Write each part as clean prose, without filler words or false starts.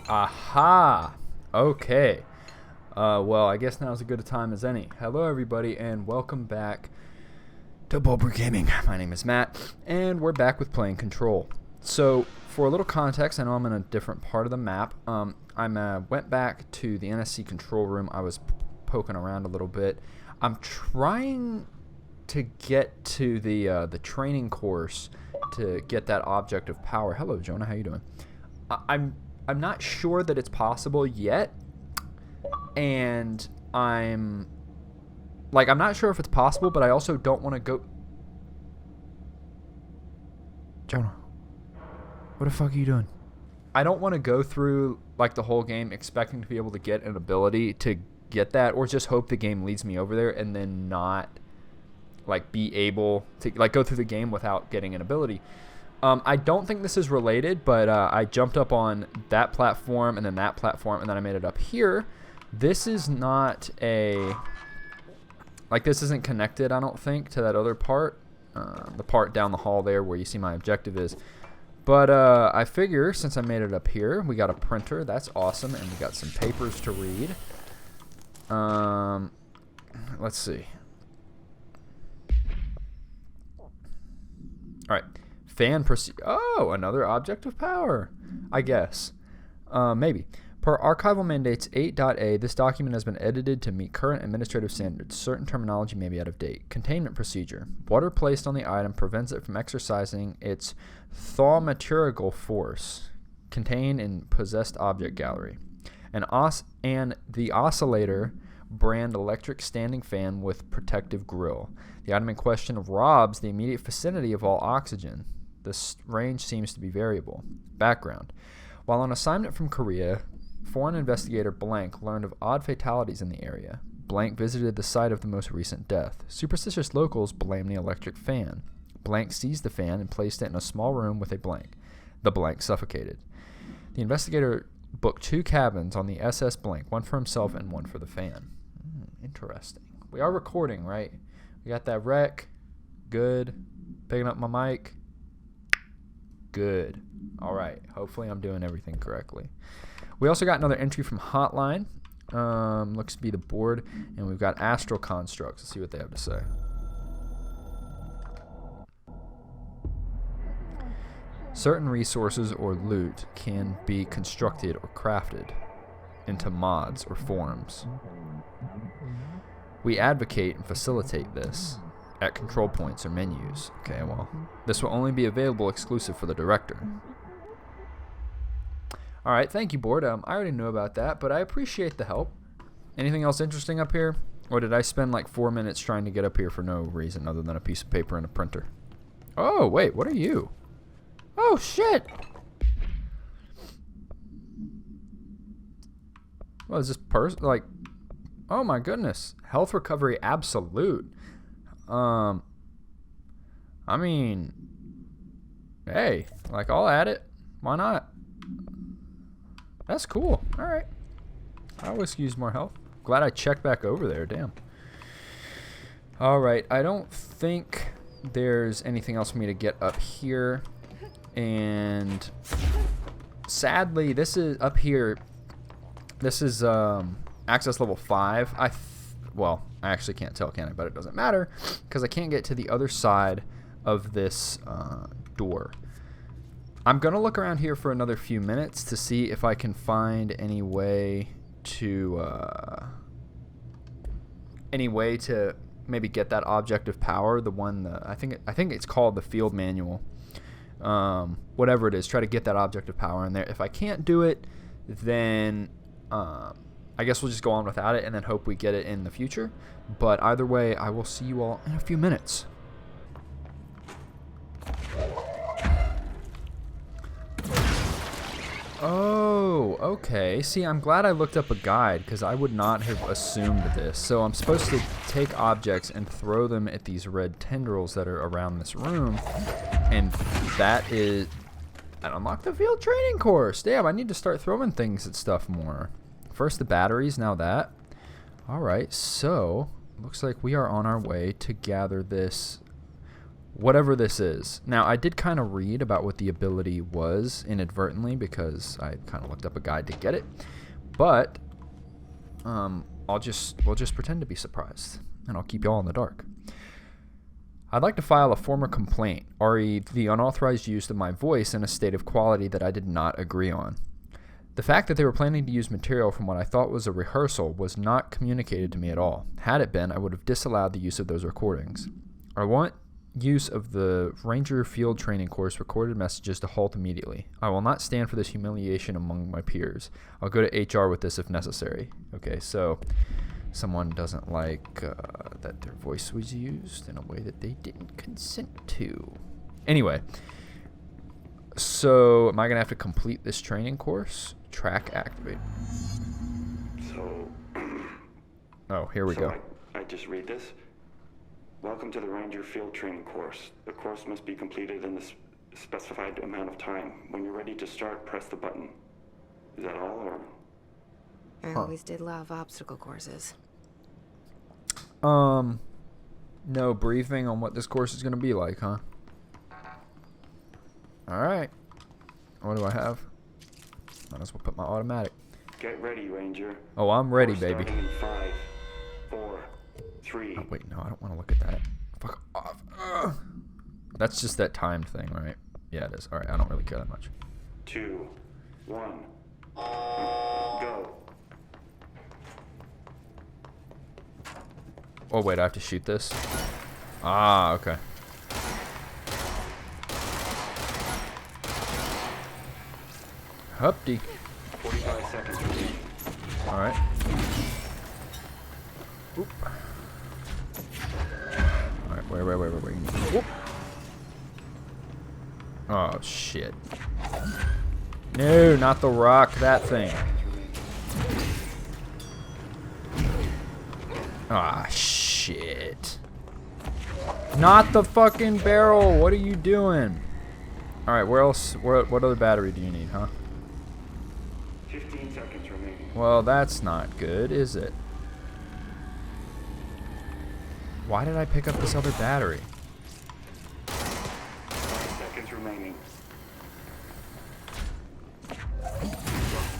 Aha! Okay. Well, I guess now's as good a time as any. Hello, everybody, and welcome back to Bulber Gaming. My name is Matt, and we're back with playing Control. So, for a little context, I know I'm in a different part of the map. I went back to the NSC control room. I was poking around a little bit. I'm trying to get to the training course to get that object of power. Hello, Jonah. How you doing? I'm not sure that it's possible yet, and I'm not sure if it's possible, but I also don't want to go. Jonah, what the fuck are you doing? I don't want to go through like the whole game expecting to be able to get an ability to get that, or just hope the game leads me over there and then not like be able to like go through the game without getting an ability. I don't think this is related, but I jumped up on that platform and then that platform, and then I made it up here. This is not a... Like, this isn't connected, I don't think, to that other part. The part down the hall there where you see my objective is. But I figure, since I made it up here, we got a printer. That's awesome, and we got some papers to read. Let's see. All right. Oh, another object of power, I guess. Maybe. Per archival mandates 8.a, this document has been edited to meet current administrative standards. Certain terminology may be out of date. Containment procedure. Water placed on the item prevents it from exercising its thaumaturgical force contained in possessed object gallery. And the Oscillator brand electric standing fan with protective grill. The item in question robs the immediate vicinity of all oxygen. This range seems to be variable. Background. While on assignment from Korea, foreign investigator Blank learned of odd fatalities in the area. Blank visited the site of the most recent death. Superstitious locals blame the electric fan. Blank seized the fan and placed it in a small room with a blank. The blank suffocated. The investigator booked 2 cabins on the SS Blank, one for himself and one for the fan. Interesting. We are recording, right? We got that rec. Good. Picking up my mic. Good. All right. Hopefully I'm doing everything correctly. We also got another entry from Hotline. Looks to be the board. And we've got Astral Constructs. Let's see what they have to say. Certain resources or loot can be constructed or crafted into mods or forms. We advocate and facilitate this at control points or menus. Okay, well, this will only be available exclusive for the director. Alright, thank you, board. I already knew about that, but I appreciate the help. Anything else interesting up here? Or did I spend like 4 minutes trying to get up here for no reason other than a piece of paper and a printer? Oh, wait, what are you? Oh, shit! What is this person? Like, oh my goodness. Health recovery absolute. I mean, hey, like, I'll add it. Why not? That's cool. All right. I always use more health. Glad I checked back over there. Damn. All right. I don't think there's anything else for me to get up here. And sadly, this is up here. This is access level 5. Well, I actually can't tell, can I? But it doesn't matter because I can't get to the other side of this door. I'm going to look around here for another few minutes to see if I can find any way to maybe get that object of power, the one I think it's called the field manual. Whatever it is, try to get that object of power in there. If I can't do it, then I guess we'll just go on without it and then hope we get it in the future. But either way, I will see you all in a few minutes. Oh, okay. See, I'm glad I looked up a guide because I would not have assumed this. So I'm supposed to take objects and throw them at these red tendrils that are around this room. And that is... I unlocked the field training course. Damn, I need to start throwing things at stuff more. First the batteries, now that. Alright, so looks like we are on our way to gather this whatever this is. Now, I did kind of read about what the ability was inadvertently because I kind of looked up a guide to get it. But we'll just pretend to be surprised, and I'll keep y'all in the dark. I'd like to file a former complaint, re the unauthorized use of my voice in a state of quality that I did not agree on. The fact that they were planning to use material from what I thought was a rehearsal was not communicated to me at all. Had it been, I would have disallowed the use of those recordings. I want use of the Ranger Field Training Course recorded messages to halt immediately. I will not stand for this humiliation among my peers. I'll go to HR with this if necessary. Okay, so someone doesn't like that their voice was used in a way that they didn't consent to. Anyway, so am I going to have to complete this training course? Track activate. So... oh, here we go. I just read this. Welcome to the Ranger Field Training Course. The course must be completed in the specified amount of time. When you're ready to start, press the button. Is that all, or...? I always did love obstacle courses. No briefing on what this course is going to be like, huh? Alright. What do I have? Might as well put my automatic. Get ready, Ranger. Oh, I'm ready, Course baby. Starting in 5, 4, 3. Oh, wait, no, I don't want to look at that. Fuck off. Ugh. That's just that timed thing, right? Yeah, it is. Alright, I don't really care that much. 2, 1. Go. Oh, wait, I have to shoot this? Ah, okay. Hupty. 45 seconds remaining. Alright. Oop. Alright, wait. Whoop. Oh, shit. No, not the rock, that thing. Ah, shit. Not the fucking barrel. What are you doing? Alright, where else? What other battery do you need, huh? 15 seconds remaining. Well, that's not good, is it? Why did I pick up this other battery? 5 seconds remaining.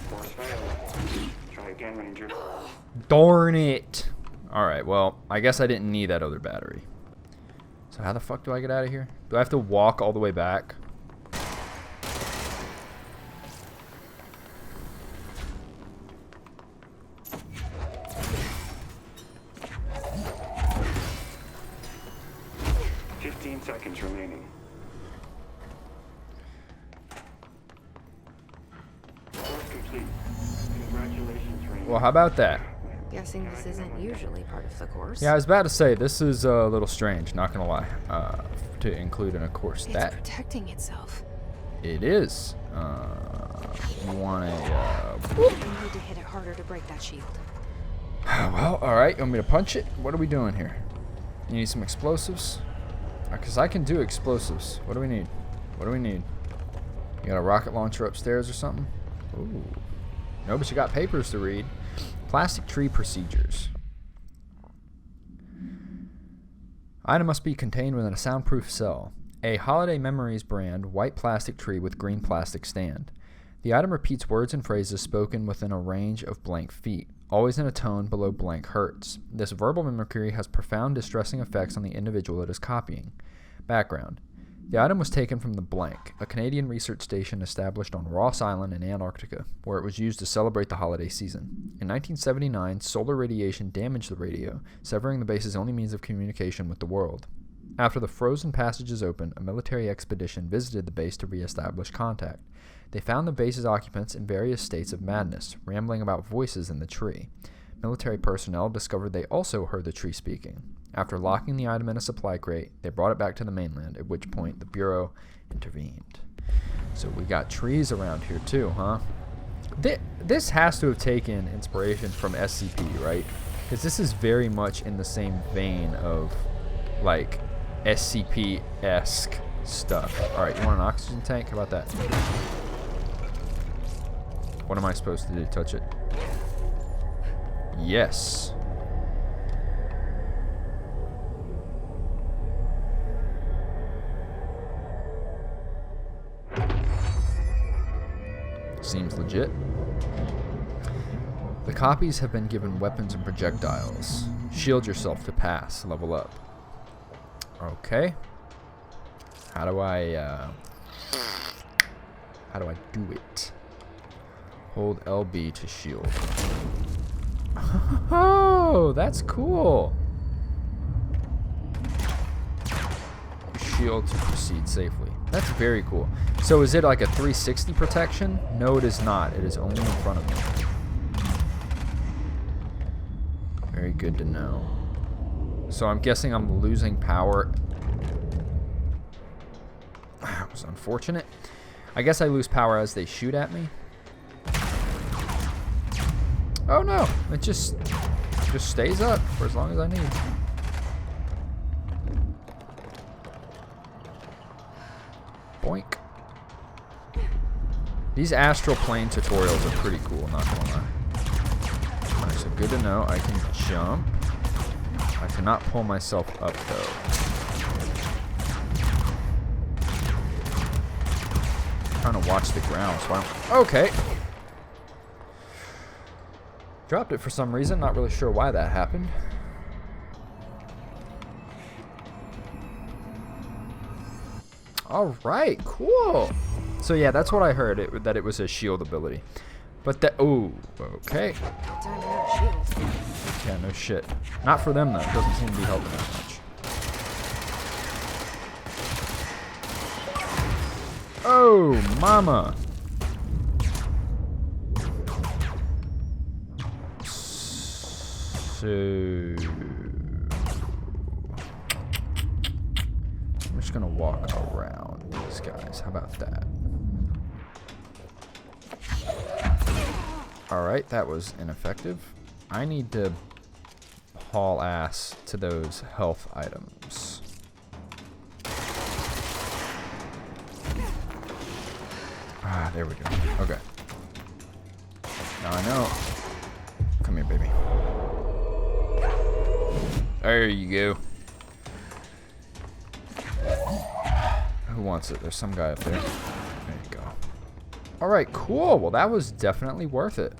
Course failed. Try again, Ranger. Darn it. Alright, well, I guess I didn't need that other battery. So how the fuck do I get out of here? Do I have to walk all the way back? Seconds remaining. Course complete. Congratulations, Ranger. Well, how about that? Guessing this isn't usually part of the course. Yeah, I was about to say, this is a little strange, not gonna lie, to include in a course that. It's protecting itself. It is. You want a, You need to hit it harder to break that shield. well, alright, you want me to punch it? What are we doing here? You need some explosives? Because I can do explosives. What do we need? What do we need? You got a rocket launcher upstairs or something? Ooh. No, but you got papers to read. Plastic tree procedures. Item must be contained within a soundproof cell. A Holiday Memories brand white plastic tree with green plastic stand. The item repeats words and phrases spoken within a range of blank feet, always in a tone below blank hertz. This verbal mimicry has profound distressing effects on the individual it is copying. Background. The item was taken from the Blank, a Canadian research station established on Ross Island in Antarctica, where it was used to celebrate the holiday season. In 1979, solar radiation damaged the radio, severing the base's only means of communication with the world. After the frozen passages opened, a military expedition visited the base to re-establish contact. They found the base's occupants in various states of madness, rambling about voices in the tree. Military personnel discovered they also heard the tree speaking. After locking the item in a supply crate, they brought it back to the mainland, at which point the Bureau intervened. So we got trees around here too, huh? This has to have taken inspiration from SCP, right? Because this is very much in the same vein of, like, SCP-esque stuff. Alright, you want an oxygen tank? How about that? What am I supposed to do? Touch it? Yes. Seems legit. The copies have been given weapons and projectiles. Shield yourself to pass. Level up. Okay. How do I do it? Hold LB to shield. Oh, that's cool. Shield to proceed safely. That's very cool. So is it like a 360 protection? No, it is not. It is only in front of me. Very good to know. So I'm guessing I'm losing power. That was unfortunate. I guess I lose power as they shoot at me. Oh no, it just stays up for as long as I need. Boink. These astral plane tutorials are pretty cool, not gonna lie. Alright, so good to know. I can jump. I cannot pull myself up though. I'm trying to watch the ground, so I don't. Okay. Dropped it for some reason, not really sure why that happened. Alright, cool. So yeah, that's what I heard, that it was a shield ability. But that, ooh, okay. Yeah, no shit. Not for them though, it doesn't seem to be helping that much. Oh, mama. So I'm just gonna walk around these guys. How about that? Alright, that was ineffective. I need to haul ass to those health items. Ah, there we go. Okay. Now I know. Come here, baby. There you go. Who wants it? There's some guy up there. There you go. Alright, cool. Well, that was definitely worth it.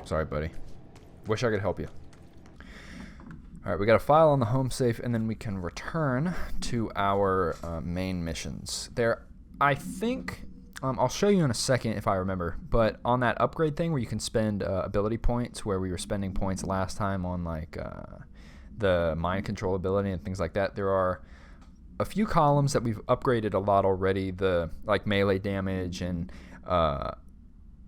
Sorry, buddy. Wish I could help you. Alright, we got a file on the home safe, and then we can return to our main missions. There, I think... I'll show you in a second if I remember, but on that upgrade thing where you can spend ability points, where we were spending points last time on like the mind control ability and things like that, there are a few columns that we've upgraded a lot already, the like melee damage and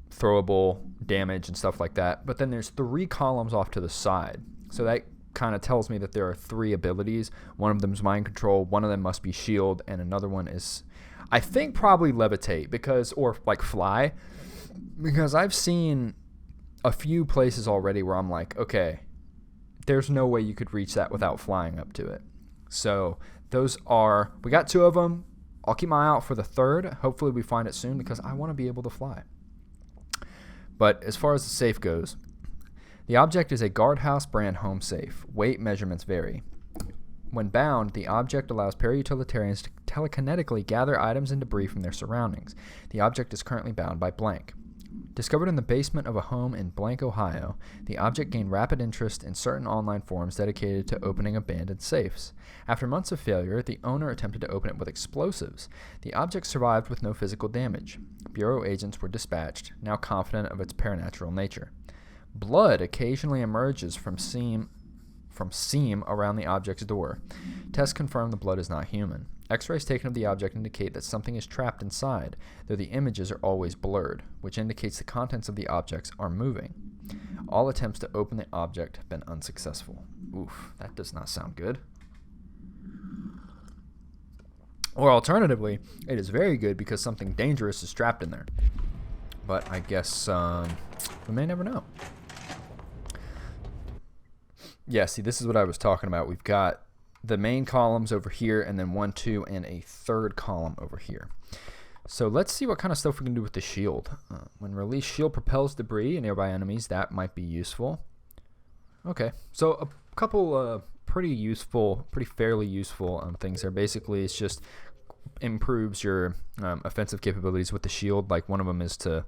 throwable damage and stuff like that, but then there's 3 columns off to the side, so that kind of tells me that there are 3 abilities. One of them is mind control, one of them must be shield, and another one is... I think probably levitate, because, or like fly, because I've seen a few places already where I'm like, okay, there's no way you could reach that without flying up to it. So those are, we got 2 of them. I'll keep my eye out for the 3rd. Hopefully we find it soon, because I want to be able to fly. But as far as the safe goes, the object is a guardhouse brand home safe. Weight measurements vary. When bound, the object allows para-utilitarians to telekinetically gather items and debris from their surroundings. The object is currently bound by blank. Discovered in the basement of a home in blank, Ohio, the object gained rapid interest in certain online forums dedicated to opening abandoned safes. After months of failure, the owner attempted to open it with explosives. The object survived with no physical damage. Bureau agents were dispatched, now confident of its paranatural nature. Blood occasionally emerges from seam around the object's door. Tests confirm the blood is not human. X-rays taken of the object indicate that something is trapped inside, though the images are always blurred, which indicates the contents of the objects are moving. All attempts to open the object have been unsuccessful. Oof, that does not sound good. Or alternatively, it is very good because something dangerous is trapped in there. But I guess we may never know. Yeah, see, this is what I was talking about. We've got the main columns over here, and then 1, 2, and a 3rd column over here. So let's see what kind of stuff we can do with the shield. When released, shield propels debris and nearby enemies. That might be useful. Okay, so a couple pretty fairly useful things there. Basically, it's just improves your offensive capabilities with the shield. Like one of them is to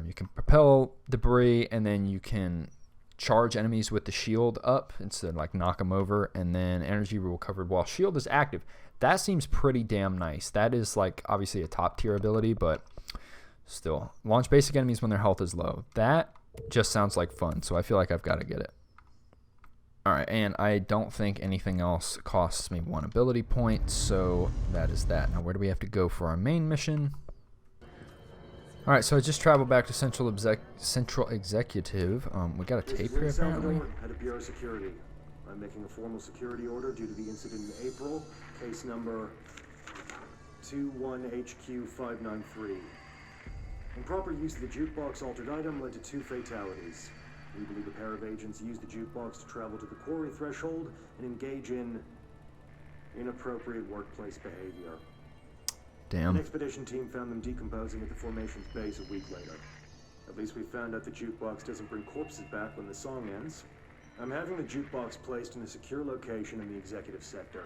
you can propel debris, and then you can charge enemies with the shield up instead of like knock them over, and then energy recovered while shield is active. That seems pretty damn nice. That is like obviously a top tier ability, but still, launch basic enemies when their health is low. That just sounds like fun, so I feel like I've got to get it. All right, and I don't think anything else costs me 1 ability point, so that is that. Now, where do we have to go for our main mission? All right, so I just traveled back to Central Executive. We got a tape here, apparently. Head of Bureau Security. I'm making a formal security order due to the incident in April. Case number 21HQ593. Improper use of the jukebox altered item led to 2 fatalities. We believe a pair of agents used the jukebox to travel to the quarry threshold and engage in inappropriate workplace behavior. Damn. An expedition team found them decomposing at the formation's base a week later. At least we found out the jukebox doesn't bring corpses back when the song ends. I'm having the jukebox placed in a secure location in the executive sector.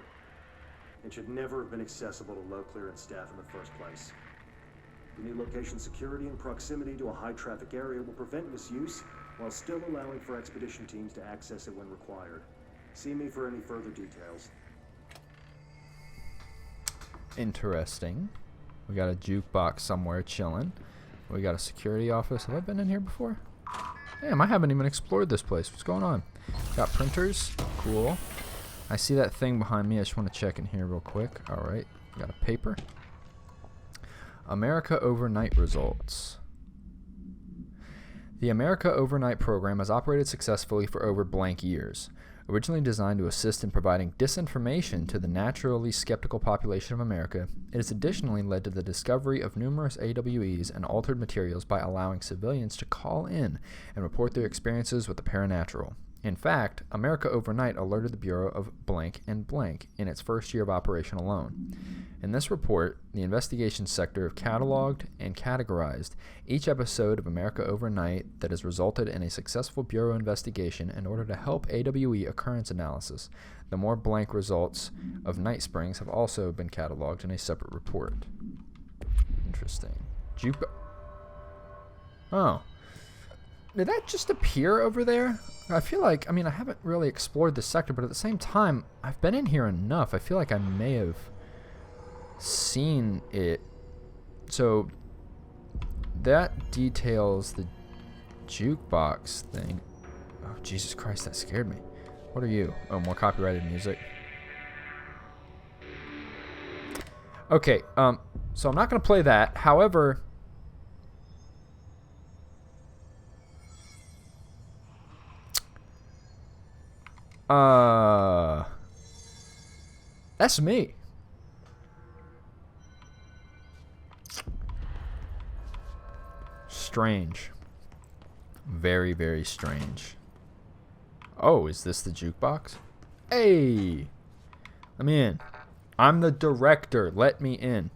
It should never have been accessible to low clearance staff in the first place. The new location's security and proximity to a high traffic area will prevent misuse while still allowing for expedition teams to access it when required. See me for any further details. Interesting. We got a jukebox somewhere chilling. We got a security office. Have I been in here before? Damn, I haven't even explored this place. What's going on? Got printers. Cool. I see that thing behind me. I just want to check in here real quick. All right. Got a paper. America Overnight results. The America Overnight program has operated successfully for over blank years. Originally designed to assist in providing disinformation to the naturally skeptical population of America, it has additionally led to the discovery of numerous AWEs and altered materials by allowing civilians to call in and report their experiences with the paranatural. In fact, America Overnight alerted the Bureau of blank and blank in its first year of operation alone. In this report, the investigation sector cataloged and categorized each episode of America Overnight that has resulted in a successful Bureau investigation in order to help AWE occurrence analysis. The more blank results of Night Springs have also been cataloged in a separate report. Interesting. Oh. Did that just appear over there? I feel like, I mean, I haven't really explored this sector, but at the same time, I've been in here enough. I feel like I may have seen it. So, that details the jukebox thing. Oh, Jesus Christ, that scared me. What are you? Oh, more copyrighted music. Okay, so I'm not going to play that. However, that's me. Strange. Very, very strange. Oh, is this the jukebox? Hey! Let me in. I'm the director. Let me in.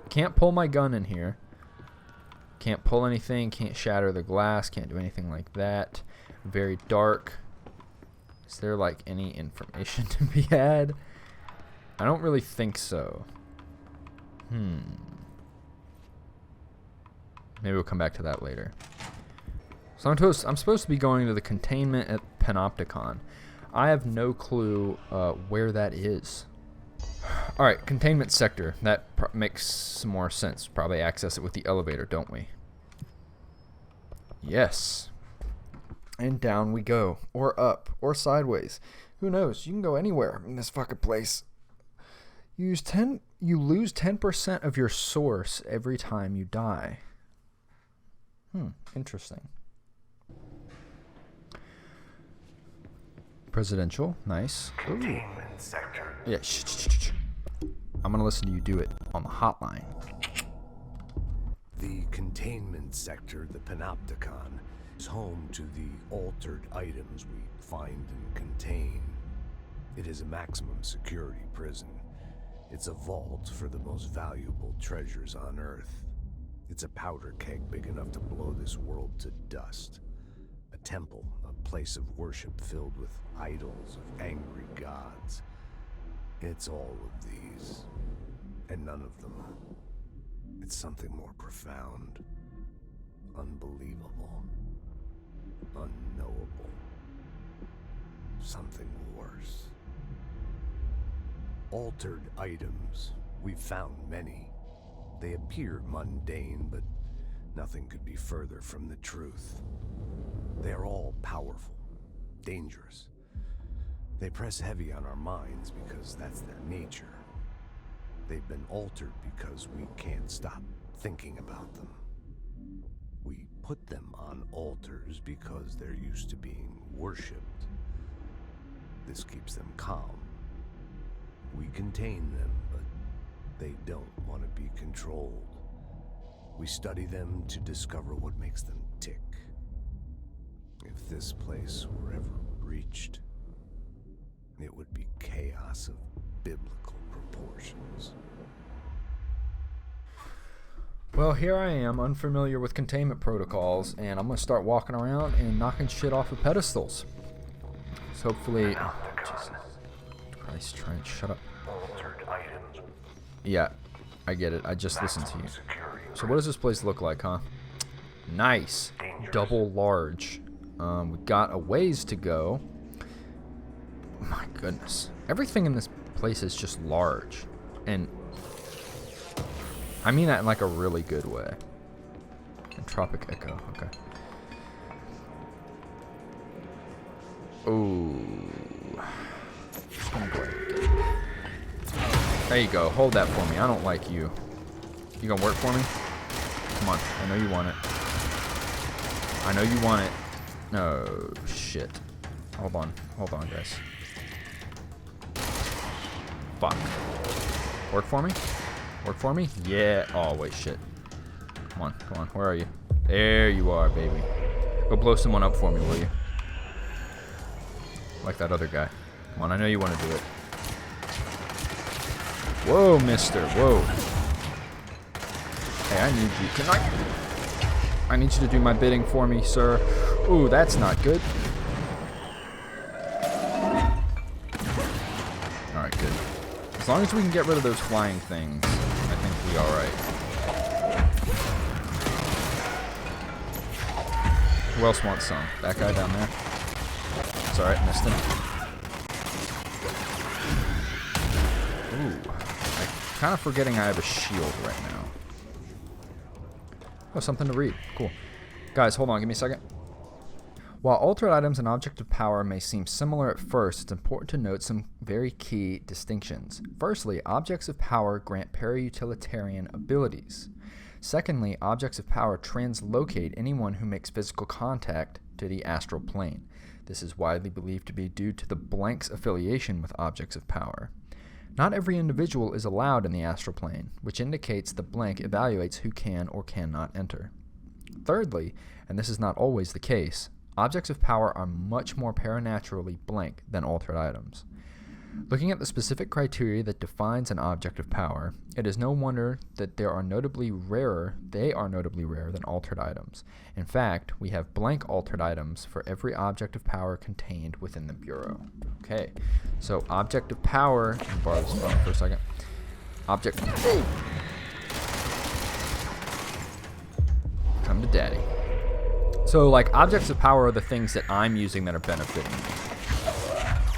Can't pull my gun in here. Can't pull anything. Can't shatter the glass. Can't do anything like that. Very dark. Is there like any information to be had? I don't really think so. Maybe we'll come back to that later. So I'm supposed to be going to the containment at Panopticon. I have no clue where that is. All right, containment sector. That makes some more sense. Probably access it with the elevator, don't we? Yes. And down we go. Or up. Or sideways. Who knows? You can go anywhere in this fucking place. You lose 10% of your source every time you die. Interesting. Presidential. Nice. Containment sector. Yeah, shh. I'm going to listen to you do it on the hotline. The containment sector, the Panopticon, is home to the altered items we find and contain. It is a maximum security prison. It's a vault for the most valuable treasures on Earth. It's a powder keg big enough to blow this world to dust. A temple, a place of worship filled with idols of angry gods. It's all of these. and none of them. It's something more profound, unbelievable, unknowable, something worse. Altered items. We've found many. They appear mundane, but nothing could be further from the truth. They are all powerful, dangerous. They press heavy on our minds because that's their nature. They've been altered because we can't stop thinking about them. We put them on altars because they're used to being worshipped. This keeps them calm. We contain them, but they don't want to be controlled. We study them to discover what makes them tick. If this place were ever reached, it would be chaos of biblical proportions. Well, here I am, unfamiliar with containment protocols, and I'm going to start walking around and knocking shit off of pedestals. So hopefully... Oh, Jesus Christ, try and shut up. Yeah, I get it. I just listened to you. So what does this place look like, huh? Nice. Double large. We got a ways to go. My goodness. Everything in this place is just large. And I mean that in like a really good way. Entropic echo. Okay. Ooh. There you go. Hold that for me. I don't like you. You gonna work for me? Come on. I know you want it. I know you want it. No, shit. Hold on. Hold on, guys. Fuck. Work for me? Work for me? Yeah. Oh, wait, shit. Come on. Come on. Where are you? There you are, baby. Go blow someone up for me, will you? Like that other guy. Come on. I know you want to do it. Whoa, mister. Whoa. Hey, I need you. I need you to do my bidding for me, sir. Ooh, that's not good. Alright, good. As long as we can get rid of those flying things, I think we'll be alright. Who else wants some? That guy down there? It's alright, missed him. Ooh. I'm kind of forgetting I have a shield right now. Oh, something to read. Cool. Guys, hold on. Give me a second. While altered items and object of power may seem similar at first, it's important to note some very key distinctions. Firstly, objects of power grant para-utilitarian abilities. Secondly, objects of power translocate anyone who makes physical contact to the astral plane. This is widely believed to be due to the blank's affiliation with objects of power. Not every individual is allowed in the astral plane, which indicates the blank evaluates who can or cannot enter. Thirdly, and this is not always the case, objects of power are much more paraнаturally blank than altered items. Looking at the specific criteria that defines an object of power, it is no wonder that they are notably rarer than altered items. In fact, we have blank altered items for every object of power contained within the Bureau. Okay, so object of power, let me borrow this phone for a second. Object, come to daddy. So like objects of power are the things that I'm using that are benefiting me.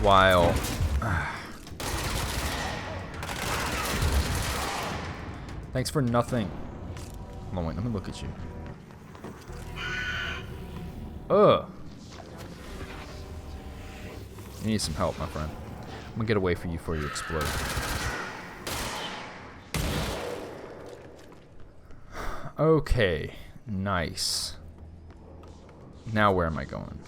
While thanks for nothing. Hold on, wait, let me look at you. Ugh. You need some help, my friend. I'm gonna get away from you before you explode. Okay, nice. Now where am I going?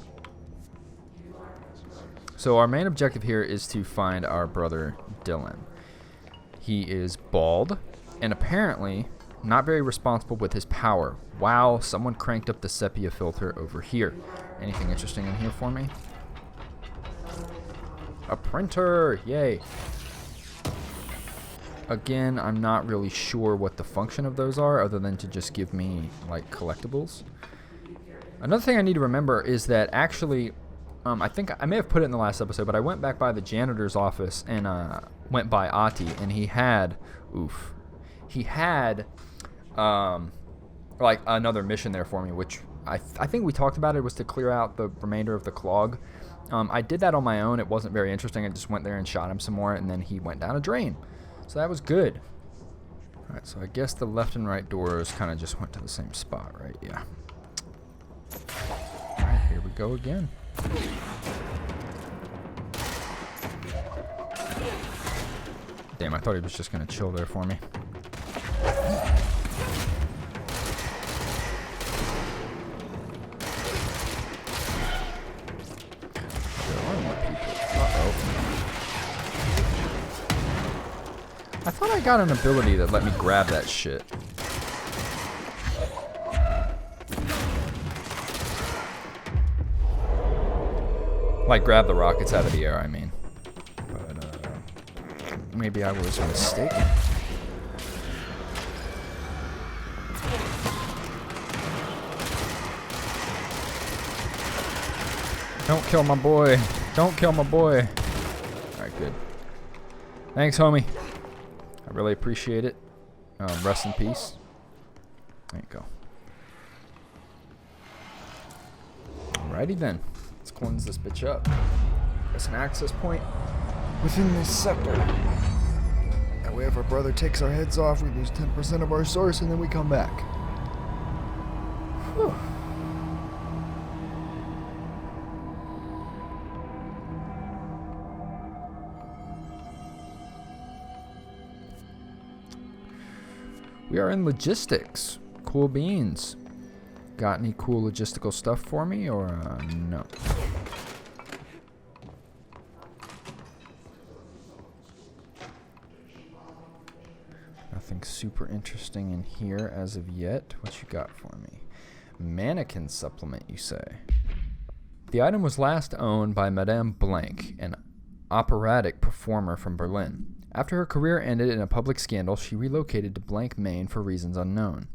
So our main objective here is to find our brother Dylan. He is bald and apparently not very responsible with his power. Wow, someone cranked up the sepia filter over here. Anything interesting in here for me? A printer! Yay! Again, I'm not really sure what the function of those are other than to just give me, like, collectibles. Another thing I need to remember is that actually I think I may have put it in the last episode, but I went back by the janitor's office and went by Ati, and he had, like another mission there for me, which I think we talked about. It was to clear out the remainder of the clog. I did that on my own. It wasn't very interesting. I just went there and shot him some more, and then he went down a drain. So that was good. All right, so I guess the left and right doors kind of just went to the same spot, right? Yeah. All right, here we go again. Damn, I thought he was just going to chill there for me. I thought I got an ability that let me grab that shit. Like grab the rockets out of the air, I mean. But maybe I was mistaken. Don't kill my boy. Don't kill my boy. Alright, good. Thanks, homie. I really appreciate it. Rest in peace. There you go. Alrighty then. Let's cleanse this bitch up. There's an access point within this sector. That way if our brother takes our heads off, we lose 10% of our source and then we come back. Whew. We are in logistics. Cool beans. Got any cool logistical stuff for me or no? Nothing super interesting in here as of yet. What you got for me? Mannequin Supplement, you say? The item was last owned by Madame Blank, an operatic performer from Berlin. After her career ended in a public scandal, she relocated to Blank, Maine for reasons unknown.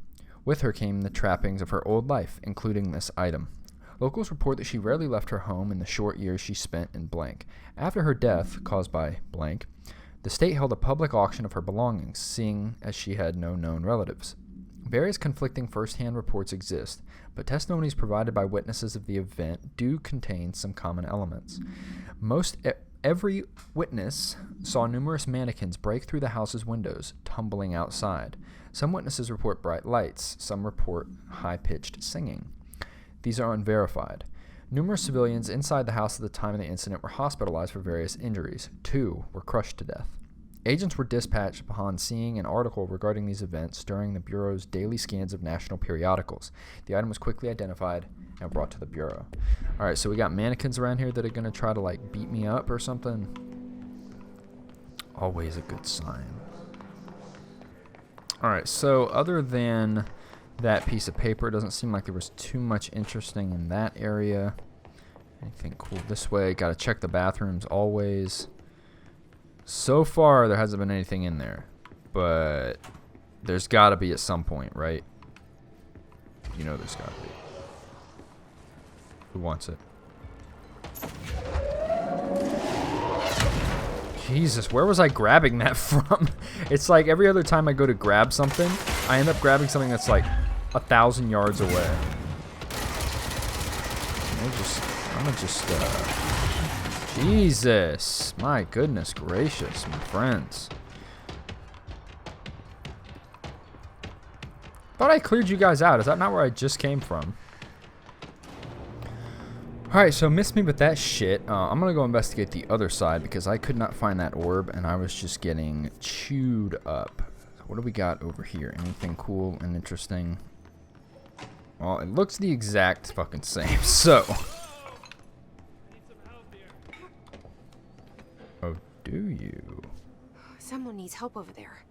With her came the trappings of her old life, including this item. Locals report that she rarely left her home in the short years she spent in Blank. After her death, caused by Blank, the state held a public auction of her belongings, seeing as she had no known relatives. Various conflicting first-hand reports exist, but testimonies provided by witnesses of the event do contain some common elements. Every witness saw numerous mannequins break through the house's windows, tumbling outside. Some witnesses report bright lights. Some report high-pitched singing. These are unverified. Numerous civilians inside the house at the time of the incident were hospitalized for various injuries. 2 were crushed to death. Agents were dispatched upon seeing an article regarding these events during the Bureau's daily scans of national periodicals. The item was quickly identified and brought to the Bureau. Alright, so we got mannequins around here that are going to try to, like, beat me up or something. Always a good sign. Alright, so other than that piece of paper, it doesn't seem like there was too much interesting in that area. Anything cool this way? Got to check the bathrooms always. So far, there hasn't been anything in there. But there's got to be at some point, right? You know there's got to be. Who wants it? Jesus, where was I grabbing that from? It's like every other time I go to grab something, I end up grabbing something that's like 1,000 yards away. Jesus, my goodness gracious, my friends. Thought I cleared you guys out. Is that not where I just came from? Alright, so miss me with that shit. I'm going to go investigate the other side because I could not find that orb and I was just getting chewed up. What do we got over here? Anything cool and interesting? Well, it looks the exact fucking same, so. Oh, do you? Someone needs help over there.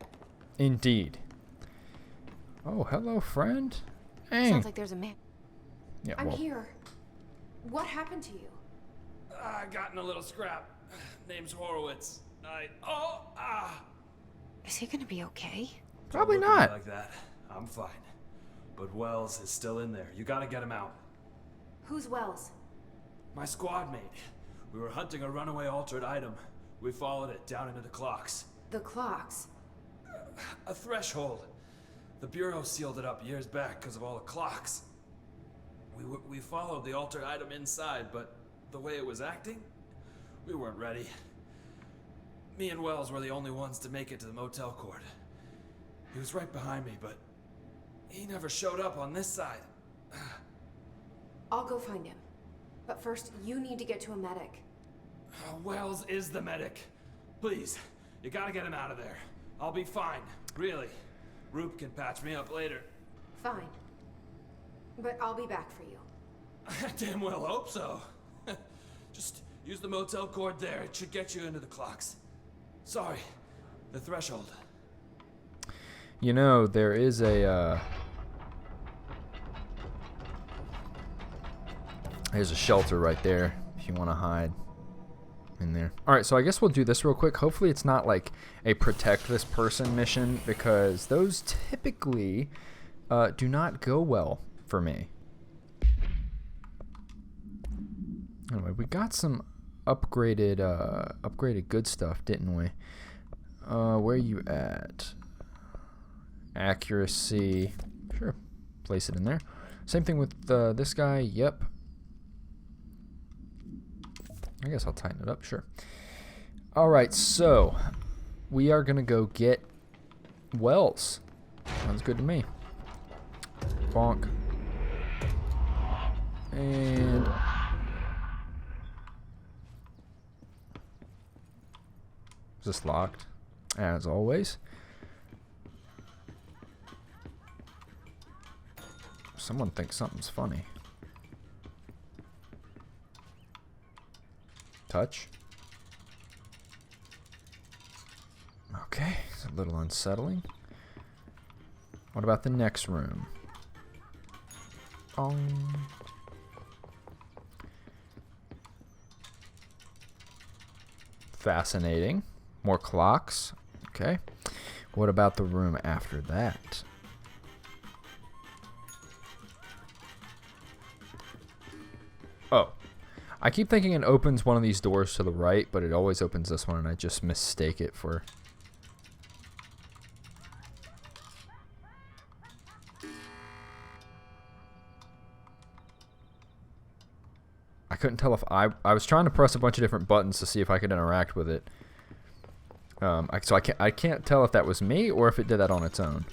Indeed. Oh, hello, friend. Hey. Sounds like there's a man. Yeah, I'm well, here. What happened to you? I got in a little scrap. Name's Horowitz. Is he gonna be okay? probably Don't look at me not. like that. I'm fine. But Wells is still in there. You gotta get him out. Who's Wells? My squad mate. We were hunting a runaway altered item. We followed it down into the clocks. The clocks. A threshold. The Bureau sealed it up years back because of all the clocks. We followed the altered item inside, but the way it was acting, we weren't ready. Me and Wells were the only ones to make it to the motel court. He was right behind me, but he never showed up on this side. I'll go find him. But first, you need to get to a medic. Wells is the medic. Please, you gotta get him out of there. I'll be fine, really. Roop can patch me up later. Fine. But I'll be back for you. I damn well hope so. Just use the motel cord there. It should get you into the clocks. Sorry, the threshold. You know, there is a there's a shelter right there if you want to hide in there. Alright, so I guess we'll do this real quick. Hopefully it's not like a protect this person mission, because those typically do not go well for me. Anyway, we got some upgraded good stuff, didn't we? Where you at? Accuracy. Sure. Place it in there. Same thing with this guy. Yep. I guess I'll tighten it up. Sure. Alright, so we are going to go get Wells. Sounds good to me. Bonk. And is this locked? As always. Someone thinks something's funny. Touch. Okay, it's a little unsettling. What about the next room? Fascinating. More clocks. Okay. What about the room after that? Oh. I keep thinking it opens one of these doors to the right, but it always opens this one, and I just mistake it for... I couldn't tell if I was trying to press a bunch of different buttons to see if I could interact with it. So I can't tell if that was me or if it did that on its own.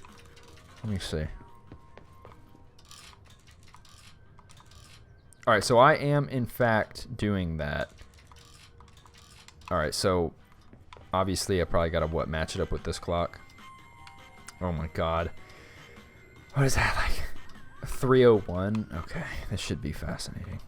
Let me see. Alright, so I am in fact doing that. Alright, so obviously I probably gotta match it up with this clock. Oh my god. What is that, like 3:01? Okay, this should be fascinating.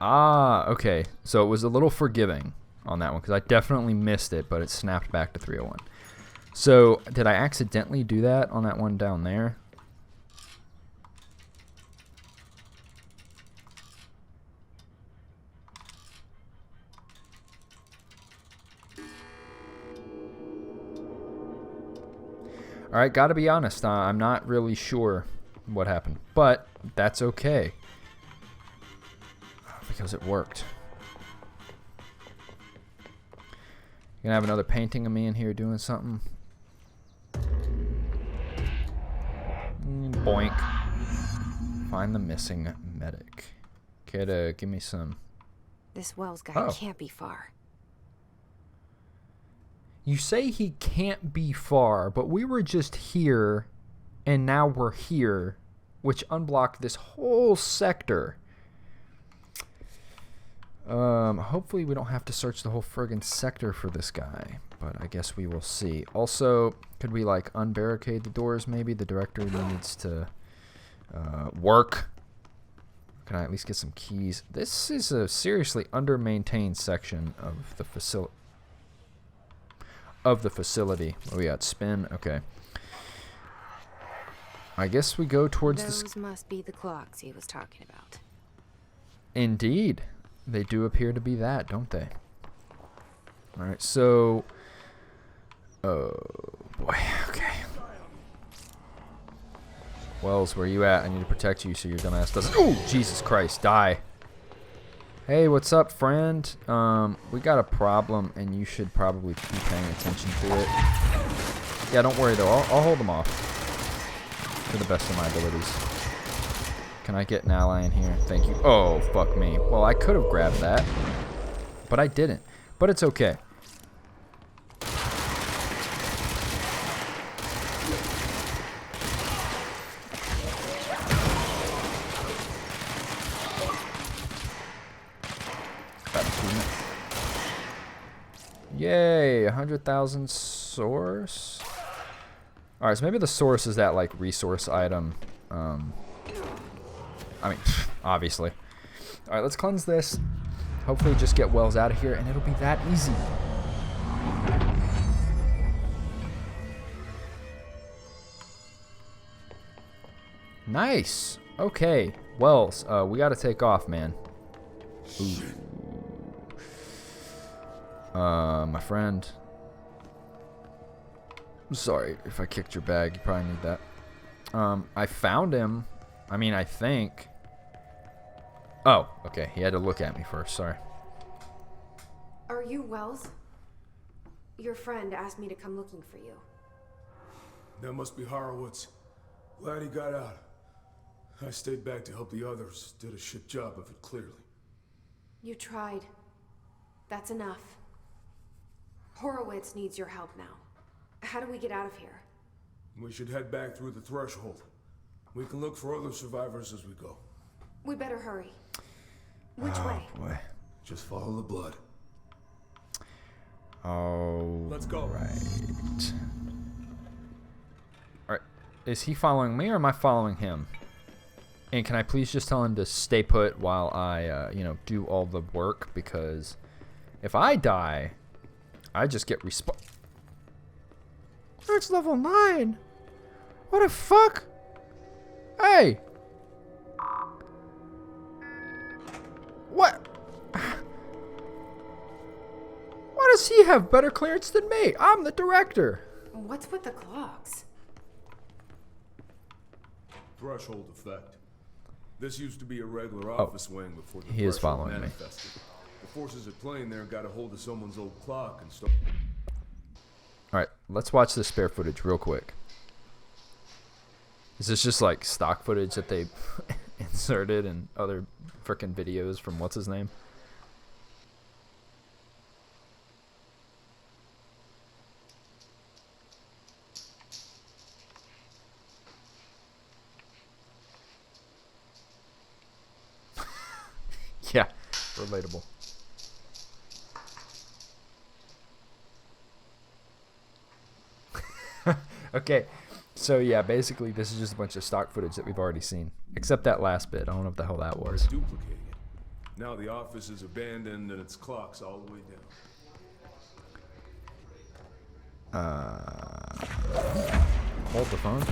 Ah, okay. So it was a little forgiving on that one, because I definitely missed it, but it snapped back to 3:01. So, did I accidentally do that on that one down there? Alright, gotta be honest, I'm not really sure what happened, but that's okay. Because it worked. Gonna have another painting of me in here doing something. Boink. Find the missing medic. Kiddo, give me some. This Wells guy Oh. can't be far. You say he can't be far, but we were just here, and now we're here, which unblocked this whole sector. Hopefully we don't have to search the whole friggin' sector for this guy, but I guess we will see. Also, could we like unbarricade the doors maybe? The director needs to work. Can I at least get some keys? This is a seriously under-maintained section of the facility. What we got? Spin. Okay. I guess we go towards this. Those must be the clocks he was talking about. Indeed. They do appear to be that, don't they? Alright, so Oh, boy. Okay. Wells, where you at? I need to protect you so your dumbass doesn't... Oh, Jesus Christ. Die. Hey, what's up, friend? We got a problem, and you should probably be paying attention to it. Yeah, don't worry, though. I'll hold them off. To the best of my abilities. Can I get an ally in here? Thank you. Oh, fuck me. Well, I could have grabbed that. But I didn't. But it's okay. Yay, 100,000 source. Alright, so maybe the source is that, like, resource item. I mean, obviously. Alright, let's cleanse this. Hopefully just get Wells out of here, and it'll be that easy. Nice. Okay, Wells, we gotta take off, man. Ooh. My friend. I'm sorry if I kicked your bag. You probably need that. I found him. I mean, I think. Oh, okay. He had to look at me first. Sorry. Are you Wells? Your friend asked me to come looking for you. That must be Horowitz. Glad he got out. I stayed back to help the others. Did a shit job of it, clearly. You tried. That's enough. Horowitz needs your help now. How do we get out of here? We should head back through the threshold. We can look for other survivors as we go. We better hurry. Which way? Boy. Just follow the blood. Oh. Let's go. Right. Alright. Is he following me or am I following him? And can I please just tell him to stay put while I, do all the work? Because if I die, I just get respawn. It's level 9. What the fuck? Hey. What? Why does he have better clearance than me? I'm the director. What's with the clocks? Threshold effect. This used to be a regular office wing before the He is threshold following me. manifested. The forces at play in there got a hold of someone's old clock and start. Alright, let's watch this spare footage real quick. Is this just like stock footage that they inserted in other frickin' videos from what's his name? Yeah, relatable. Okay, so yeah, basically this is just a bunch of stock footage that we've already seen. Except that last bit. I don't know what the hell that was. Duplicating it. Now the office is abandoned and its clock's all the way down. Hold the phone.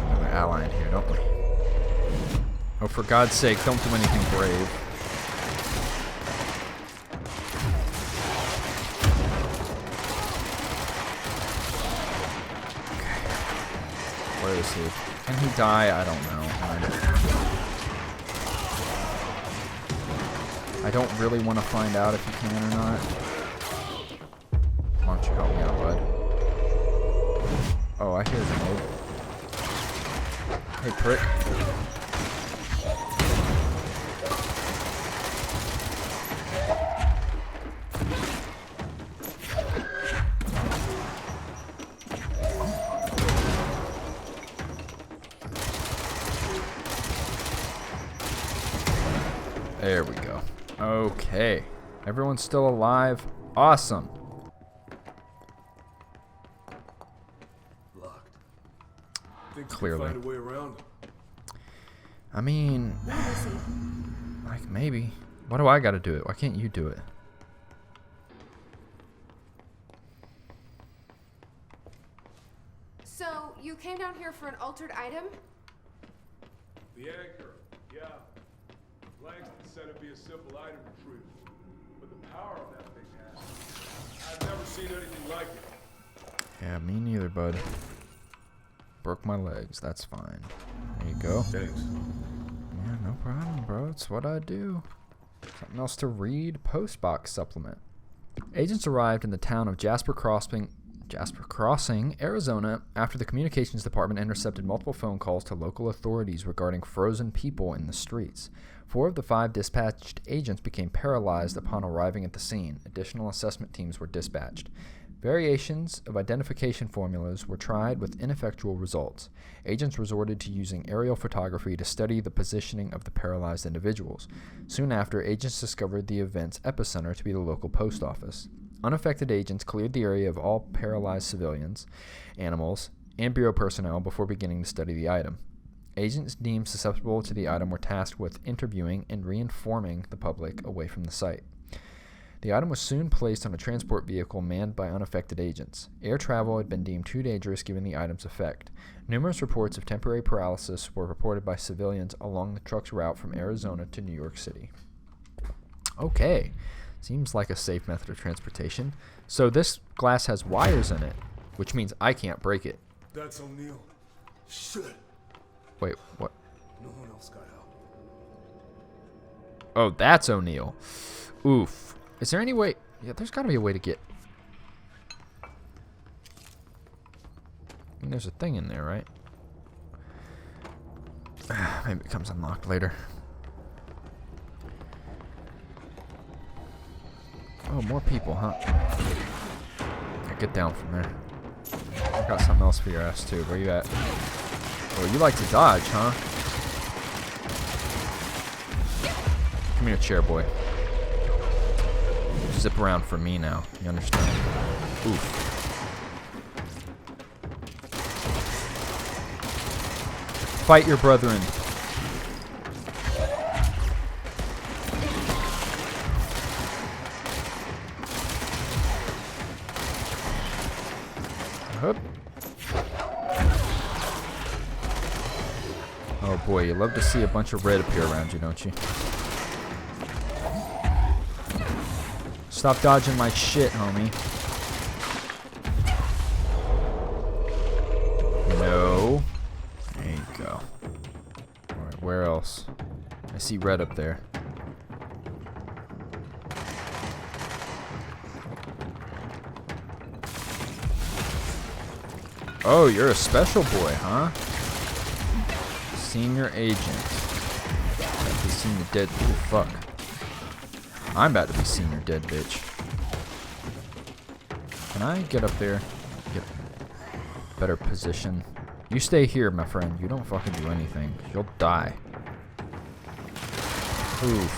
Another ally in here, don't we? Oh, for God's sake, don't do anything brave. Okay. Where is he? Can he die? I don't know. I don't really want to find out if he can or not. Why don't you help me out, bud? Oh, I hear a grenade. Hey, prick. There we go. Okay. Everyone's still alive. Awesome. Locked. Think Clearly. you can find a way around? I mean, Where is he? like maybe. Why do I gotta do it? Why can't you do it? So, you came down here for an altered item? The anchor. Yeah. Langston said it'd be a simple item retrieval. But the power of that thing has. I've never seen anything like it. Yeah, me neither, bud. Broke my legs. That's fine. There you go. Thanks. Yeah, no problem, bro. It's what I do. Something else to read. Postbox Supplement. Agents arrived in the town of Jasper Crossing, Arizona, after the communications department intercepted multiple phone calls to local authorities regarding frozen people in the streets. 4 of the 5 dispatched agents became paralyzed upon arriving at the scene. Additional assessment teams were dispatched. Variations of identification formulas were tried with ineffectual results. Agents resorted to using aerial photography to study the positioning of the paralyzed individuals. Soon after, agents discovered the event's epicenter to be the local post office. Unaffected agents cleared the area of all paralyzed civilians, animals, and bureau personnel before beginning to study the item. Agents deemed susceptible to the item were tasked with interviewing and reinforming the public away from the site. The item was soon placed on a transport vehicle manned by unaffected agents. Air travel had been deemed too dangerous given the item's effect. Numerous reports of temporary paralysis were reported by civilians along the truck's route from Arizona to New York City. Okay, seems like a safe method of transportation. So this glass has wires in it, which means I can't break it. That's O'Neill. Shit. Wait, what? No one else got out. Oh, that's O'Neill. Oof. Is there any way? Yeah, there's got to be a way to get. I mean, there's a thing in there, right? Maybe it comes unlocked later. Oh, more people, huh? Yeah, get down from there. I got something else for your ass, too. Where you at? Oh, you like to dodge, huh? Come here, chair boy. Zip around for me now. You understand? Oof. Fight your brethren. Hup. Oh boy, you love to see a bunch of red appear around you, don't you? Stop dodging my shit, homie. No. There you go. Alright, where else? I see red up there. Oh, you're a special boy, huh? Senior agent. He's senior dead. Ooh, fuck. I'm about to be senior dead, bitch. Can I get up there? Get a better position. You stay here, my friend. You don't fucking do anything. You'll die. Oof.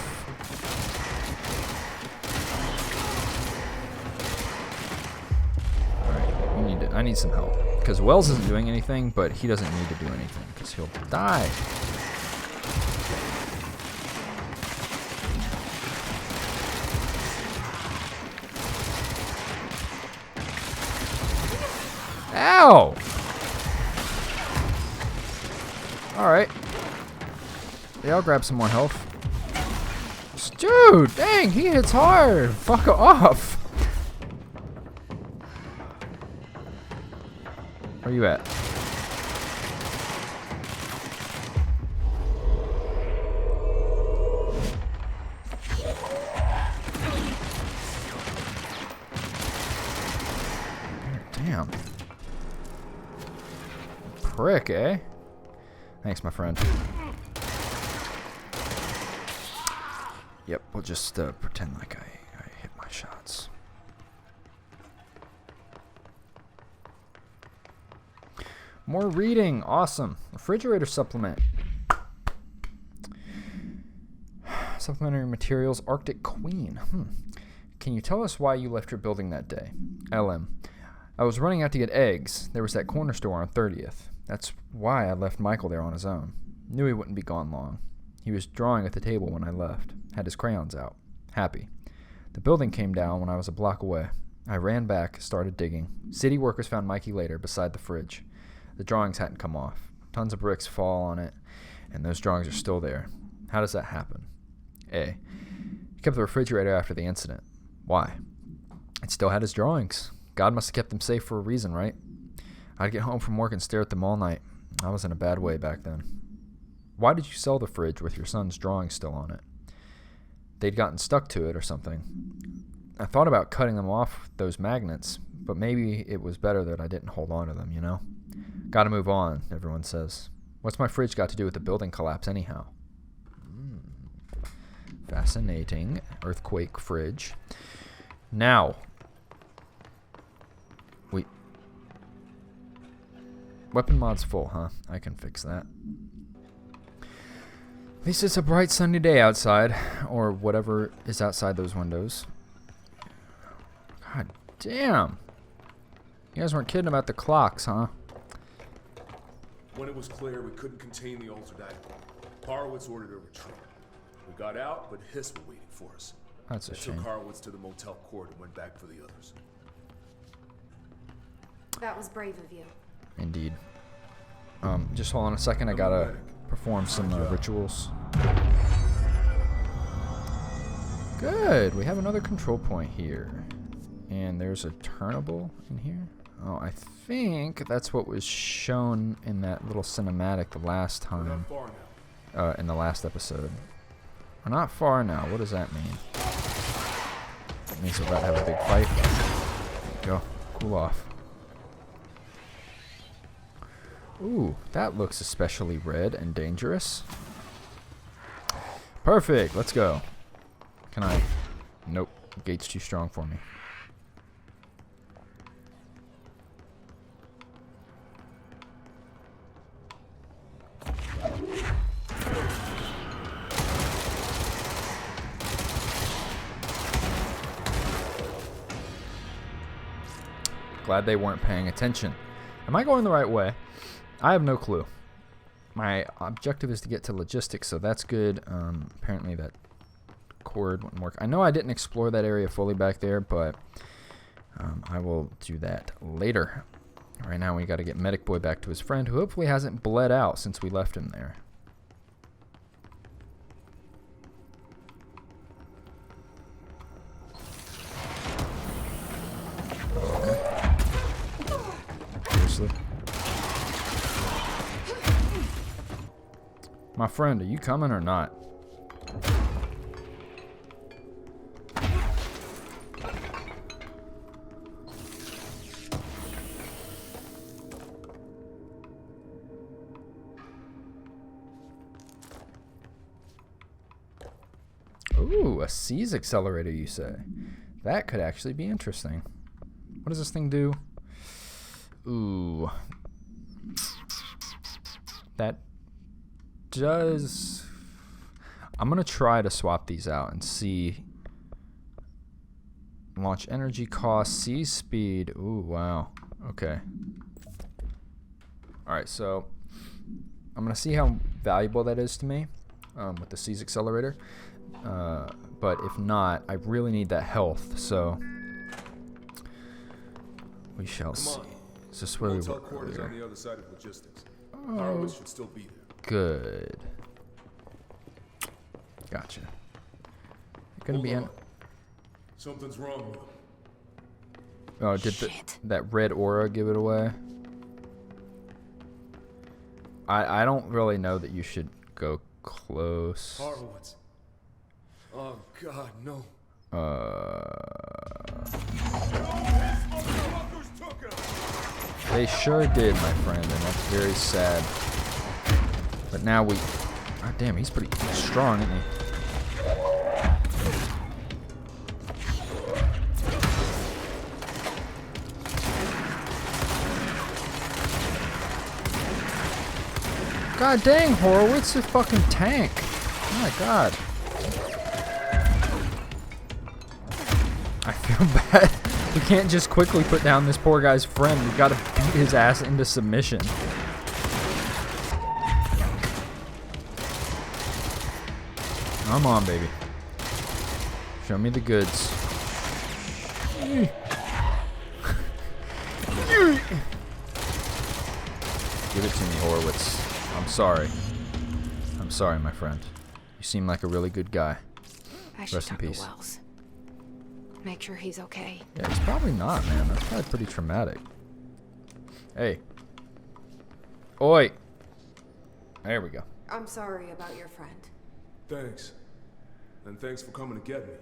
Alright, I need some help. Because Wells isn't doing anything, but he doesn't need to do anything. Because he'll die. Ow! Alright. Yeah, I'll grab some more health. Dude, dang, he hits hard. Fuck off. Where you at? Damn. Prick, eh? Thanks, my friend. Yep, we'll just pretend like I hit my shots. More reading. Awesome. Refrigerator supplement. Supplementary materials. Arctic Queen. Can you tell us why you left your building that day? LM. I was running out to get eggs. There was that corner store on 30th. That's why I left Michael there on his own. Knew he wouldn't be gone long. He was drawing at the table when I left. Had his crayons out. Happy. The building came down when I was a block away. I ran back, started digging. City workers found Mikey later beside the fridge. The drawings hadn't come off. Tons of bricks fall on it, and those drawings are still there. How does that happen? A. He kept the refrigerator after the incident. Why? It still had his drawings. God must have kept them safe for a reason, right? I'd get home from work and stare at them all night. I was in a bad way back then. Why did you sell the fridge with your son's drawings still on it? They'd gotten stuck to it or something. I thought about cutting them off those magnets, but maybe it was better that I didn't hold on to them, you know? Gotta move on, everyone says. What's my fridge got to do with the building collapse anyhow? Fascinating. Earthquake fridge. Now. Weapon mod's full, huh? I can fix that. At least it's a bright sunny day outside, or whatever is outside those windows. God damn. You guys weren't kidding about the clocks, huh? When it was clear we couldn't contain the altered item, Horowitz ordered a retreat. We got out, but Hiss were waiting for us. That's a I took shame. Horowitz to the motel court and went back for the others. That was brave of you. Indeed. Just hold on a second. I gotta perform some rituals. Good. We have another control point here. And there's a turnable in here. Oh, I think that's what was shown in that little cinematic the last We're time. not far now. In the last episode. We're not far now. What does that mean? It means we're about to have a big fight. There you go. Cool off. Ooh, that looks especially red and dangerous. Perfect. Let's go. Can I? Nope. Gate's too strong for me. Glad they weren't paying attention. Am I going the right way? I have no clue. My objective is to get to logistics, so that's good. Apparently that cord wouldn't work. I know I didn't explore that area fully back there, but I will do that later. Right now we got to get Medic Boy back to his friend, who hopefully hasn't bled out since we left him there. Seriously? My friend, are you coming or not? Ooh, a C's accelerator, you say? That could actually be interesting. What does this thing do? Ooh. That does... I'm going to try to swap these out and see. Launch energy cost, C speed. Ooh, wow. Okay. Alright, so I'm going to see how valuable that is to me with the C's accelerator. But if not, I really need that health, so we shall see. Is this where we Motel were court is on earlier? the other side of logistics. Horowitz should still be there. Good. Gotcha. Gonna be in. Hold on. Something's wrong with him. Oh, did that red aura give it away? I don't really know that you should go close. Horowitz. Oh God, no. They sure did, my friend, and that's very sad. But now we... God damn, he's pretty strong, isn't he? God dang, Horowitz, a fucking tank. Oh my god. I feel bad. We can't just quickly put down this poor guy's friend. We've got to beat his ass into submission. Come on, baby. Show me the goods. Give it to me, Horowitz. I'm sorry. I'm sorry, my friend. You seem like a really good guy. I should Rest in talk to peace. Wells. Make sure he's okay. Yeah, he's probably not, man. That's probably pretty traumatic. Hey. Oi. There we go. I'm sorry about your friend. Thanks. And thanks for coming to get me.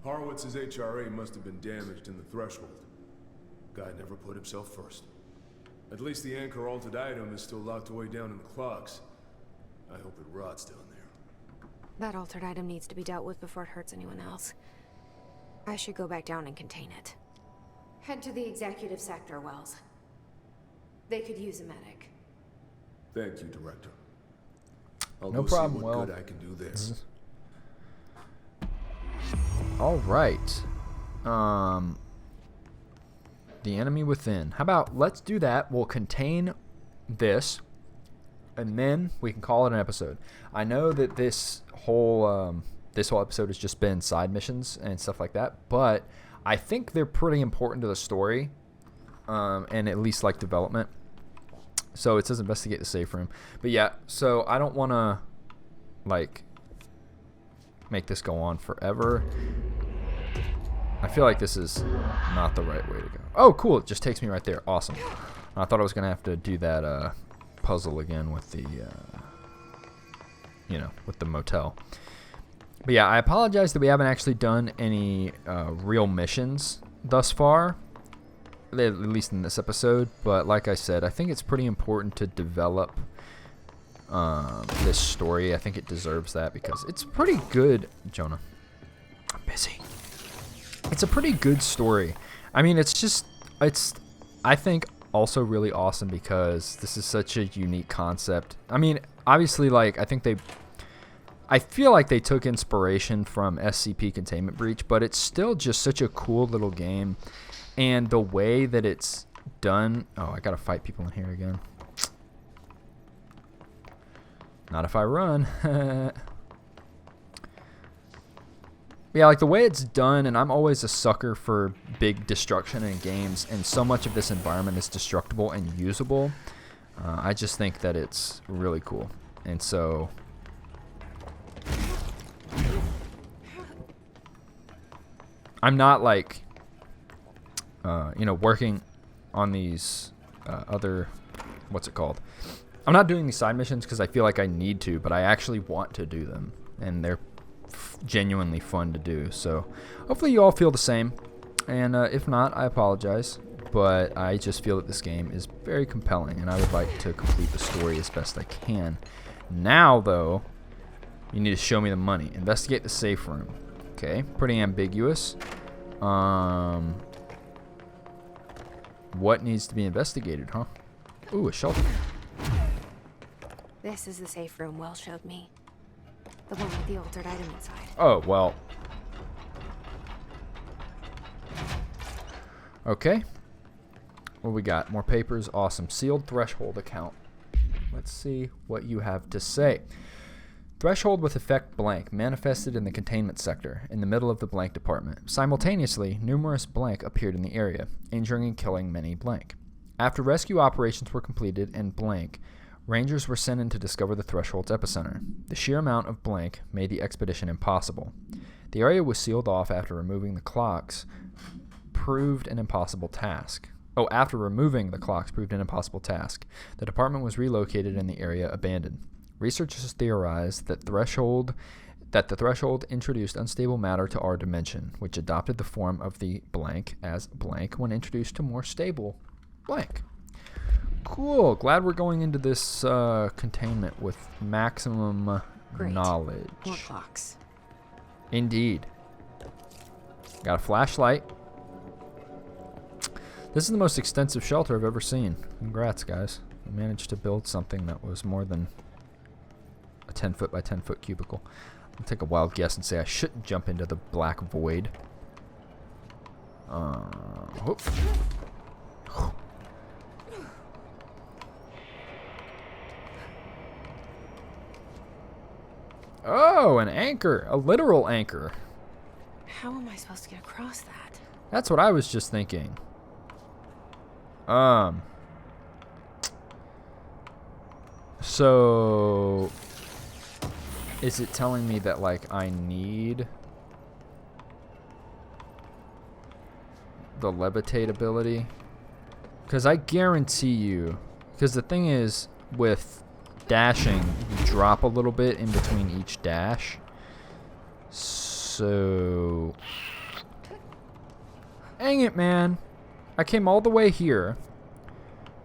Horowitz's HRA must have been damaged in the threshold. Guy never put himself first. At least the anchor altered item is still locked away down in the clocks. I hope it rots down there. That altered item needs to be dealt with before it hurts anyone else. I should go back down and contain it. Head to the executive sector, Wells. They could use a medic. Thank you, Director. I'll No go problem, see what Will. good I can do there. All right. The enemy within. How about let's do that. We'll contain this, and then we can call it an episode. I know that this whole episode has just been side missions and stuff like that, but I think they're pretty important to the story, and at least like development. So it says investigate the safe room, but yeah. So I don't want to like make this go on forever. I feel like this is not the right way to go. Oh, cool. It just takes me right there. Awesome. I thought I was going to have to do that puzzle again with the, with the motel. But yeah, I apologize that we haven't actually done any real missions thus far, at least in this episode. But like I said, I think it's pretty important to develop this story. I think it deserves that because it's pretty good. Jonah, I'm busy. It's a pretty good story. I mean, it's I think also really awesome because this is such a unique concept. I mean, obviously, like, I feel like they took inspiration from SCP Containment Breach, but it's still just such a cool little game. And the way that it's done. Oh, I gotta fight people in here again. Not if I run. Yeah, like the way it's done, and I'm always a sucker for big destruction in games, and so much of this environment is destructible and usable. I just think that it's really cool. And so I'm not like, working on these other, what's it called? I'm not doing these side missions because I feel like I need to, but I actually want to do them, and they're genuinely fun to do. So hopefully you all feel the same, and if not, I apologize, but I just feel that this game is very compelling, and I would like to complete the story as best I can. Now, though, you need to show me the money. Investigate the safe room. Okay, pretty ambiguous. What needs to be investigated, huh? Ooh, a shelter. This is the safe room Wells showed me. The one with the altered item inside. Oh, well. Okay. What we got? More papers. Awesome. Sealed threshold account. Let's see what you have to say. Threshold with effect blank manifested in the containment sector in the middle of the blank department. Simultaneously, numerous blank appeared in the area, injuring and killing many blank. After rescue operations were completed and blank, Rangers were sent in to discover the threshold's epicenter. The sheer amount of blank made the expedition impossible. The area was sealed off after removing the clocks proved an impossible task. After removing the clocks proved an impossible task. The department was relocated and the area abandoned. Researchers theorized that the threshold introduced unstable matter to our dimension, which adopted the form of the blank as blank when introduced to more stable blank. Cool. Glad we're going into this containment with maximum knowledge. More clocks. Indeed. Got a flashlight. This is the most extensive shelter I've ever seen. Congrats, guys. I managed to build something that was more than a 10-foot by 10-foot cubicle. I'll take a wild guess and say I shouldn't jump into the black void. Whoop. Oh, an anchor. A literal anchor. How am I supposed to get across that? That's what I was just thinking. So is it telling me that, like, I need the levitate ability? Because I guarantee you, because the thing is, with dashing, you drop a little bit in between each dash. So, dang it, man. I came all the way here,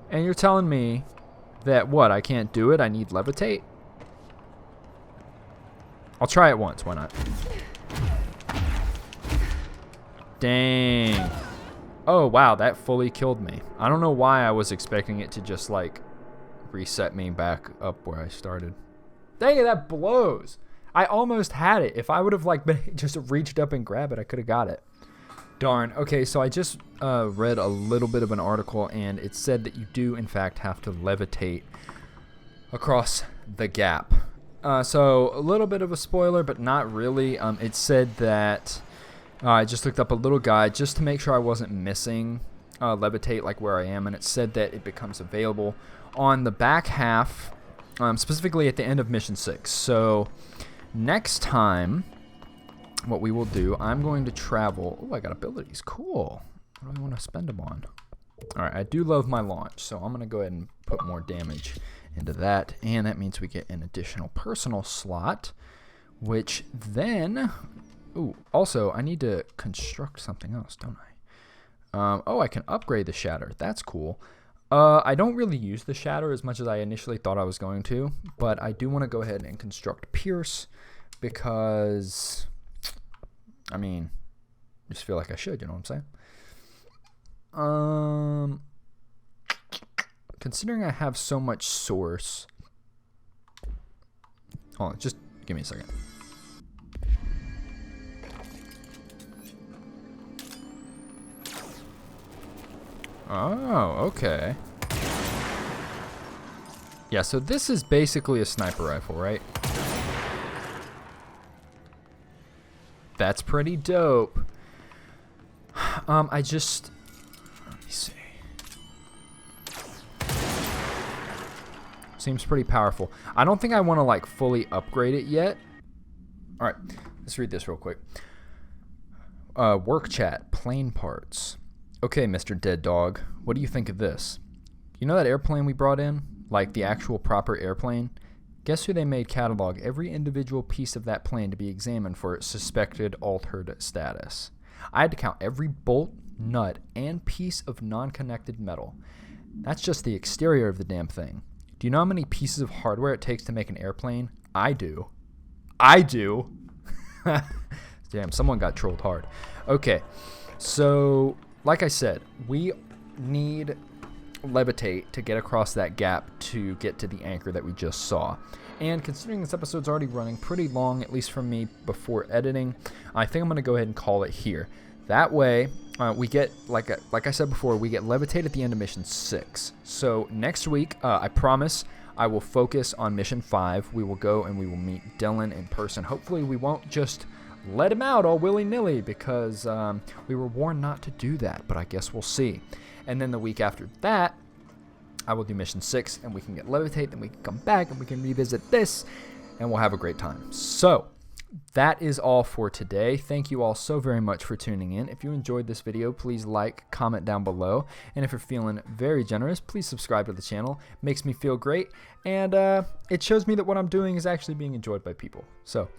and you're telling me that, what, I can't do it? I need levitate? I'll try it once, why not? Dang. Oh, wow, that fully killed me. I don't know why I was expecting it to just, like, reset me back up where I started. Dang it, that blows. I almost had it. If I would have, like, just reached up and grabbed it, I could have got it. Darn. Okay, so I just read a little bit of an article, and it said that you do, in fact, have to levitate across the gap. So a little bit of a spoiler, but not really. It said that I just looked up a little guide just to make sure I wasn't missing levitate like where I am, and it said that it becomes available on the back half, specifically at the end of Mission 6. So next time, what we will do, I'm going to travel. Oh, I got abilities. Cool. What do I want to spend them on? All right, I do love my launch, so I'm going to go ahead and put more damage into that, and that means we get an additional personal slot, which then, ooh, also I need to construct something else, don't I? Oh, I can upgrade the shatter. That's cool. I don't really use the shatter as much as I initially thought I was going to, but I do want to go ahead and construct Pierce because, I mean, I just feel like I should, you know what I'm saying? Considering I have so much source, hold on, just give me a second. Oh, okay. Yeah, so this is basically a sniper rifle, right? That's pretty dope. I just, let me see. Seems pretty powerful. I don't think I want to, like, fully upgrade it yet. All right, let's read this real quick. Work chat, plane parts. Okay, Mr. Dead Dog, what do you think of this? You know that airplane we brought in? Like the actual proper airplane? Guess who they made catalog every individual piece of that plane to be examined for its suspected altered status. I had to count every bolt, nut, and piece of non-connected metal. That's just the exterior of the damn thing. Do you know how many pieces of hardware it takes to make an airplane? I do. I do. Damn, someone got trolled hard. Okay, so like I said, we need levitate to get across that gap to get to the anchor that we just saw. And considering this episode's already running pretty long, at least for me before editing, I think I'm going to go ahead and call it here. That way, we get, like I said before, we get levitate at the end of Mission 6. So next week, I promise, I will focus on Mission 5. We will go and we will meet Dylan in person. Hopefully we won't just let him out all willy-nilly because we were warned not to do that, but I guess we'll see. And then the week after that, I will do Mission 6, and we can get levitate, then we can come back, and we can revisit this, and we'll have a great time. So, that is all for today. Thank you all so very much for tuning in. If you enjoyed this video, please like, comment down below, and if you're feeling very generous, please subscribe to the channel. It makes me feel great, and it shows me that what I'm doing is actually being enjoyed by people. So,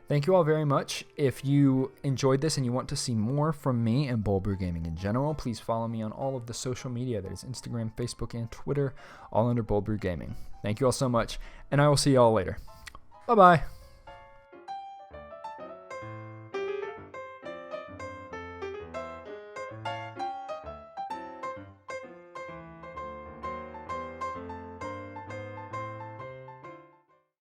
thank you all very much. If you enjoyed this and you want to see more from me and Bold Brew Gaming in general, please follow me on all of the social media. That is Instagram, Facebook, and Twitter, all under Bold Brew Gaming. Thank you all so much, and I will see you all later. Bye-bye.